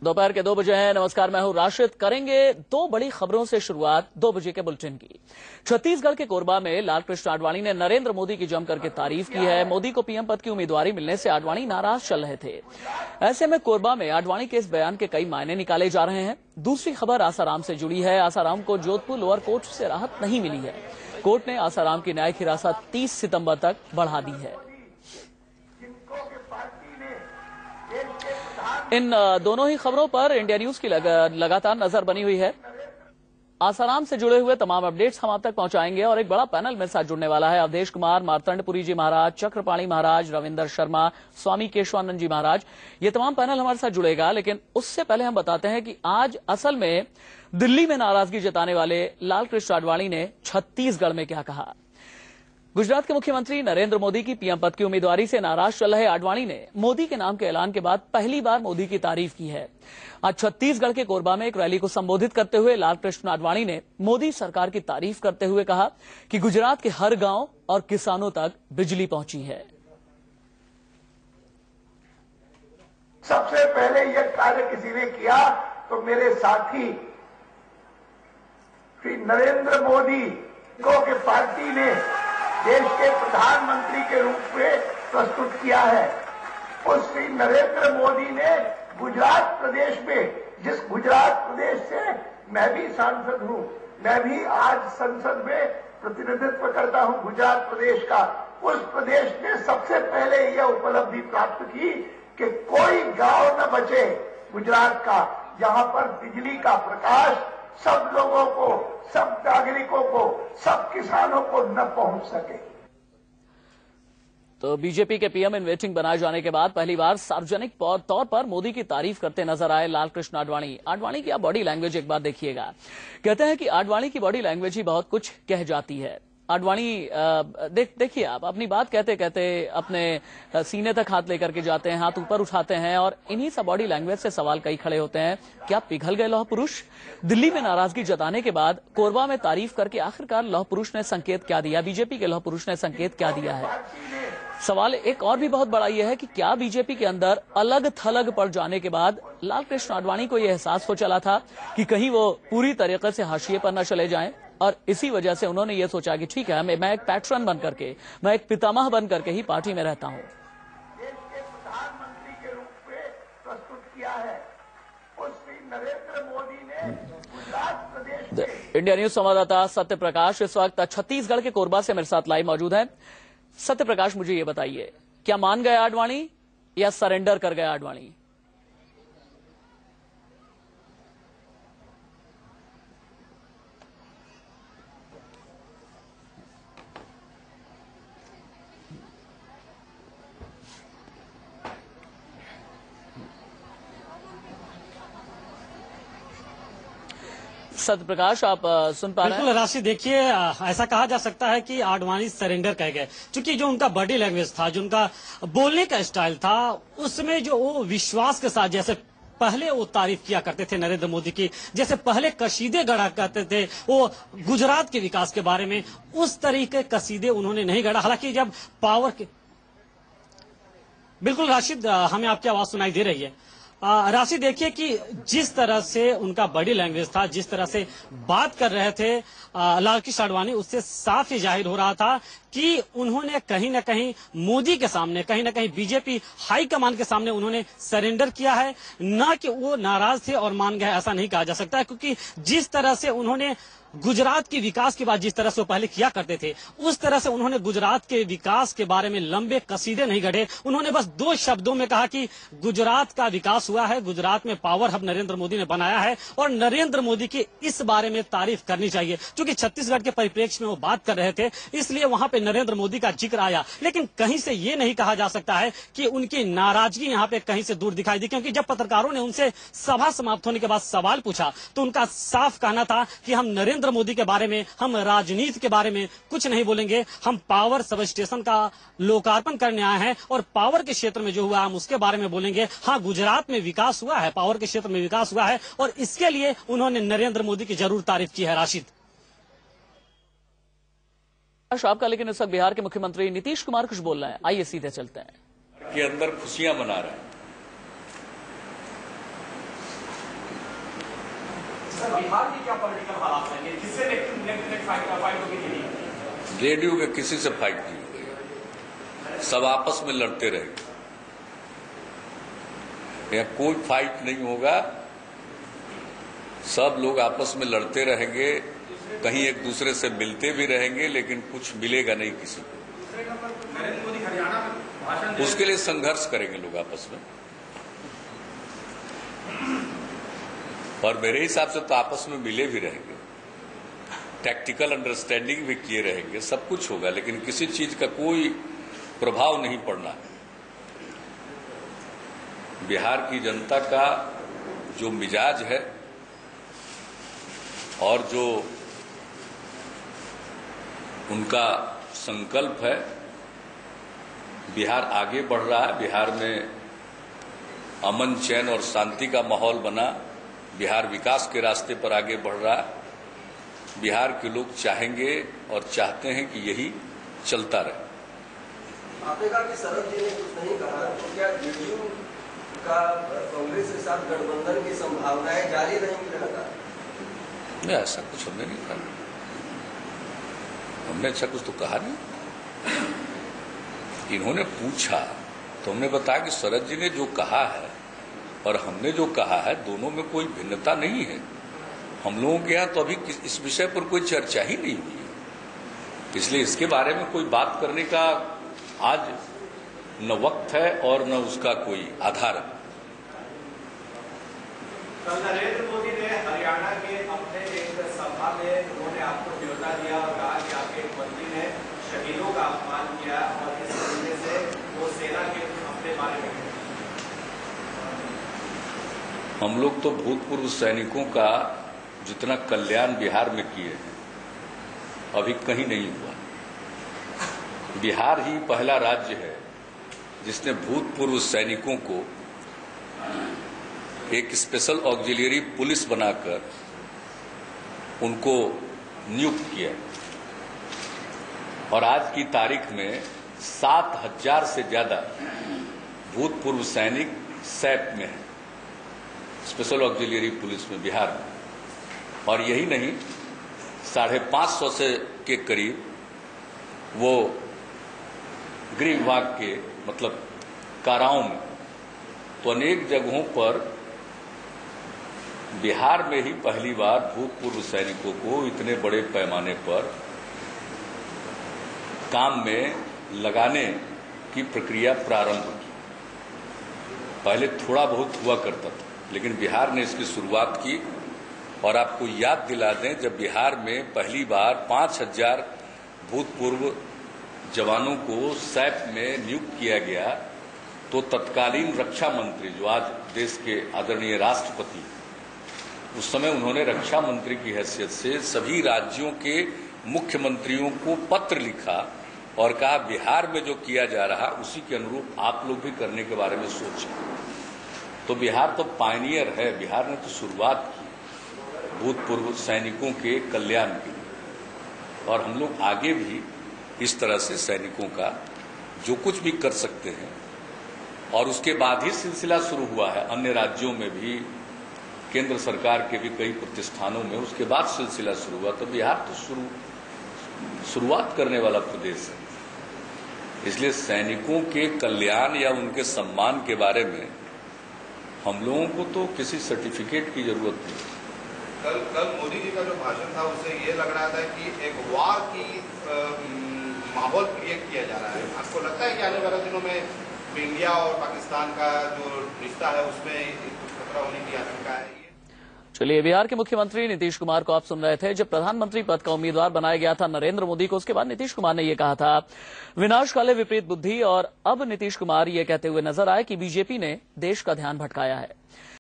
दोपहर के 2 बजे हैं। नमस्कार, मैं हूं राशिद। करेंगे 2 बड़ी खबरों से शुरुआत 2 बजे के बुलेटिन की। छत्तीसगढ़ के कोरबा में लालकृष्ण आडवाणी ने नरेंद्र मोदी की जमकर के तारीफ की है। मोदी को पीएम पद की उम्मीदवारी मिलने से आडवाणी नाराज चल रहे थे। ऐसे में कोरबा में आडवाणी के इस बयान के कई मायने निकाले जा रहे हैं। दूसरी खबर आसाराम से जुड़ी है। आसाराम को जोधपुर लोअर कोर्ट से राहत नहीं मिली है। कोर्ट ने आसाराम की न्यायिक हिरासत 30 सितंबर तक बढ़ा दी है। इन दोनों ही खबरों पर इंडिया न्यूज की लगातार नजर बनी हुई है। आसाराम से जुड़े हुए तमाम अपडेट्स हम आप तक पहुंचाएंगे और एक बड़ा पैनल मेरे साथ जुड़ने वाला है। अवधेश कुमार, मार्तंडपुरी जी महाराज, चक्रपाणी महाराज, रविंदर शर्मा, स्वामी केशवानंद जी महाराज, ये तमाम पैनल हमारे साथ जुड़ेगा। लेकिन उससे पहले हम बताते हैं कि आज असल में दिल्ली में नाराजगी जताने वाले लालकृष्ण आडवाणी ने छत्तीसगढ़ में क्या कहा। गुजरात के मुख्यमंत्री नरेंद्र मोदी की पीएम पद की उम्मीदवारी से नाराज चल रहे आडवाणी ने मोदी के नाम के ऐलान के बाद पहली बार मोदी की तारीफ की है। आज छत्तीसगढ़ के कोरबा में एक रैली को संबोधित करते हुए लालकृष्ण आडवाणी ने मोदी सरकार की तारीफ करते हुए कहा कि गुजरात के हर गांव और किसानों तक बिजली पहुंची है। सबसे पहले यह कार्य किसी ने किया तो मेरे साथी श्री नरेंद्र मोदी को के पार्टी ने देश के प्रधानमंत्री के रूप में प्रस्तुत किया है। उस श्री नरेंद्र मोदी ने गुजरात प्रदेश में, जिस गुजरात प्रदेश से मैं भी सांसद हूं, मैं भी आज संसद में प्रतिनिधित्व करता हूं गुजरात प्रदेश का, उस प्रदेश ने सबसे पहले यह उपलब्धि प्राप्त की कि कोई गांव न बचे गुजरात का जहां पर बिजली का प्रकाश सब लोगों को, सब नागरिकों को, सब किसानों को न पहुंच सके। तो बीजेपी के पीएम इन वेटिंग बनाए जाने के बाद पहली बार सार्वजनिक तौर पर मोदी की तारीफ करते नजर आए लालकृष्ण आडवाणी। आडवाणी की आप बॉडी लैंग्वेज एक बार देखिएगा। कहते हैं कि आडवाणी की बॉडी लैंग्वेज ही बहुत कुछ कह जाती है। आडवाणी देखिए, आप अपनी बात कहते कहते अपने सीने तक हाथ लेकर के जाते हैं, हाथ ऊपर उठाते हैं और इन्हीं सब बॉडी लैंग्वेज से सवाल कई खड़े होते हैं। क्या पिघल गए लौह पुरुष? दिल्ली में नाराजगी जताने के बाद कोरबा में तारीफ करके आखिरकार लौह पुरुष ने संकेत क्या दिया? बीजेपी के लौह पुरुष ने संकेत क्या दिया है? सवाल एक और भी बहुत बड़ा यह है कि क्या बीजेपी के अंदर अलग थलग पड़ जाने के बाद लालकृष्ण आडवाणी को यह एहसास हो चला था कि कहीं वो पूरी तरीके से हाशिए पर न चले जाएं, और इसी वजह से उन्होंने ये सोचा कि ठीक है, मैं एक पैट्रन बन करके, मैं एक पितामह बन करके ही पार्टी में रहता हूं। देश के प्रधानमंत्री के रूप में प्रस्तुत किया है। उस श्री नरेंद्र मोदी ने गुजरात प्रदेश में। इंडिया न्यूज संवाददाता सत्य प्रकाश इस वक्त छत्तीसगढ़ के कोरबा से मेरे साथ लाइव मौजूद है। सत्य प्रकाश, मुझे ये बताइए, क्या मान गए आडवाणी या सरेंडर कर गए आडवाणी? सत्य प्रकाश, आप सुन पा रहे हैं? बिल्कुल राशि, देखिए ऐसा कहा जा सकता है कि आडवाणी सरेंडर कह गए, क्योंकि जो उनका बॉडी लैंग्वेज था, जो उनका बोलने का स्टाइल था, उसमें जो वो विश्वास के साथ, जैसे पहले वो तारीफ किया करते थे नरेंद्र मोदी की, जैसे पहले कसीदे गढ़ा करते थे वो गुजरात के विकास के बारे में, उस तरीके कसीदे उन्होंने नहीं गढ़ा। हालांकि जब पावर के, बिल्कुल राशिद, हमें आपकी आवाज सुनाई दे रही है। राशि, देखिए कि जिस तरह से उनका बॉडी लैंग्वेज था, जिस तरह से बात कर रहे थे लालकृष्ण आडवाणी, उससे साफ ही जाहिर हो रहा था कि उन्होंने कहीं न कहीं मोदी के सामने, कहीं न कहीं बीजेपी हाईकमान के सामने उन्होंने सरेंडर किया है। न कि वो नाराज थे और मान गए, ऐसा नहीं कहा जा सकता है, क्योंकि जिस तरह से उन्होंने गुजरात के विकास की बात जिस तरह से वो पहले किया करते थे, उस तरह से उन्होंने गुजरात के विकास के बारे में लंबे कसीदे नहीं गढ़े। उन्होंने बस 2 शब्दों में कहा कि गुजरात का विकास हुआ है, गुजरात में पावर हब नरेंद्र मोदी ने बनाया है और नरेंद्र मोदी की इस बारे में तारीफ करनी चाहिए। क्योंकि छत्तीसगढ़ के परिप्रेक्ष्य में वो बात कर रहे थे, इसलिए वहां पे नरेंद्र मोदी का जिक्र आया। लेकिन कहीं से ये नहीं कहा जा सकता है कि उनकी नाराजगी यहाँ पे कहीं से दूर दिखाई दी, क्योंकि जब पत्रकारों ने उनसे सभा समाप्त होने के बाद सवाल पूछा तो उनका साफ कहना था कि हम नरेंद्र मोदी के बारे में, हम राजनीति के बारे में कुछ नहीं बोलेंगे, हम पावर सब स्टेशन का लोकार्पण करने आए हैं और पावर के क्षेत्र में जो हुआ हम उसके बारे में बोलेंगे। हाँ, गुजरात में विकास हुआ है, पावर के क्षेत्र में विकास हुआ है और इसके लिए उन्होंने नरेंद्र मोदी की जरूर तारीफ की है। राशिद, आपका, लेकिन इस वक्त बिहार के मुख्यमंत्री नीतीश कुमार कुछ बोल रहे हैं, आइए सीधे चलते हैं। के अंदर खुशियां मना रहे हैं। बिहार की क्या पॉलिटिकल हालात रहेंगे जिससे नेक्स्ट फाइट होगी कि नहीं? जेडीयू के किसी से फाइट नहीं हो गई, सब आपस में लड़ते रहेंगे। यहाँ कोई फाइट नहीं होगा, सब लोग आपस में लड़ते रहेंगे, कहीं एक दूसरे से मिलते भी रहेंगे, लेकिन कुछ मिलेगा नहीं किसी को। नरेंद्र मोदी हरियाणा में भाषण उसके लिए संघर्ष करेंगे लोग आपस में, और मेरे हिसाब से तो आपस में मिले भी रहेंगे, टैक्टिकल अंडरस्टैंडिंग भी किए रहेंगे, सब कुछ होगा, लेकिन किसी चीज का कोई प्रभाव नहीं पड़ना है। बिहार की जनता का जो मिजाज है और जो उनका संकल्प है, बिहार आगे बढ़ रहा है, बिहार में अमन चैन और शांति का माहौल बना, बिहार विकास के रास्ते पर आगे बढ़ रहा है। बिहार के लोग चाहेंगे और चाहते हैं कि यही चलता रहे। आपने कहा कि शरद जी ने कुछ नहीं कहा, तो क्या जेडीयू का कांग्रेस के साथ गठबंधन की संभावनाएं जारी रहेंगी लगातार? नहीं, ऐसा कुछ हमने नहीं कहा, हमने ऐसा कुछ तो कहा नहीं। इन्होंने पूछा तो हमने बताया कि शरद जी ने जो कहा है और हमने जो कहा है, दोनों में कोई भिन्नता नहीं है। हम लोगों के यहाँ तो अभी इस विषय पर कोई चर्चा ही नहीं हुई है, इसलिए इसके बारे में कोई बात करने का आज न वक्त है और न उसका कोई आधार है। कल नरेंद्र मोदी ने हरियाणा के अपने एक सभा में उन्होंने आपको न्योता दिया और कहा कि आपके एक मंत्री ने शहीदों का अपमान किया और इस वजह से वो सेना के अपने बारे में। हम लोग तो भूतपूर्व सैनिकों का जितना कल्याण बिहार में किए हैं, अभी कहीं नहीं हुआ। बिहार ही पहला राज्य है जिसने भूतपूर्व सैनिकों को एक स्पेशल ऑक्सिलियरी पुलिस बनाकर उनको नियुक्त किया, और आज की तारीख में 7,000 से ज्यादा भूतपूर्व सैनिक सैप में हैं, स्पेशल ऑक्सिलियरी पुलिस में बिहार में। और यही नहीं, 550 से के करीब वो गृह विभाग के मतलब काराओं में। तो अनेक जगहों पर बिहार में ही पहली बार भूतपूर्व सैनिकों को इतने बड़े पैमाने पर काम में लगाने की प्रक्रिया प्रारंभ की। पहले थोड़ा बहुत हुआ करता था, लेकिन बिहार ने इसकी शुरुआत की। और आपको याद दिला दें, जब बिहार में पहली बार 5,000 भूतपूर्व जवानों को सैप में नियुक्त किया गया, तो तत्कालीन रक्षा मंत्री, जो आज देश के आदरणीय राष्ट्रपति, उस समय उन्होंने रक्षा मंत्री की हैसियत से सभी राज्यों के मुख्यमंत्रियों को पत्र लिखा और कहा, बिहार में जो किया जा रहा उसी के अनुरूप आप लोग भी करने के बारे में सोचें। तो बिहार तो पायनियर है, बिहार ने तो शुरुआत की भूतपूर्व सैनिकों के कल्याण के लिए, और हम लोग आगे भी इस तरह से सैनिकों का जो कुछ भी कर सकते हैं। और उसके बाद ही सिलसिला शुरू हुआ है अन्य राज्यों में भी, केंद्र सरकार के भी कई प्रतिष्ठानों में, उसके बाद सिलसिला शुरू हुआ। तो बिहार तो शुरुआत करने वाला प्रदेश है, इसलिए सैनिकों के कल्याण या उनके सम्मान के बारे में हम लोगों को तो किसी सर्टिफिकेट की जरूरत नहीं। कल मोदी जी का जो भाषण था, उससे ये लग रहा था कि एक वार की माहौल क्रिएट किया जा रहा है। आपको लगता है कि आने वाले दिनों में इंडिया और पाकिस्तान का जो रिश्ता है उसमें कुछ खतरा होने की आशंका है? चलिए, बिहार के मुख्यमंत्री नीतीश कुमार को आप सुन रहे थे। जब प्रधानमंत्री पद का उम्मीदवार बनाया गया था नरेंद्र मोदी को, उसके बाद नीतीश कुमार ने यह कहा था, विनाश काले विपरीत बुद्धि। और अब नीतीश कुमार ये कहते हुए नजर आए कि बीजेपी ने देश का ध्यान भटकाया है।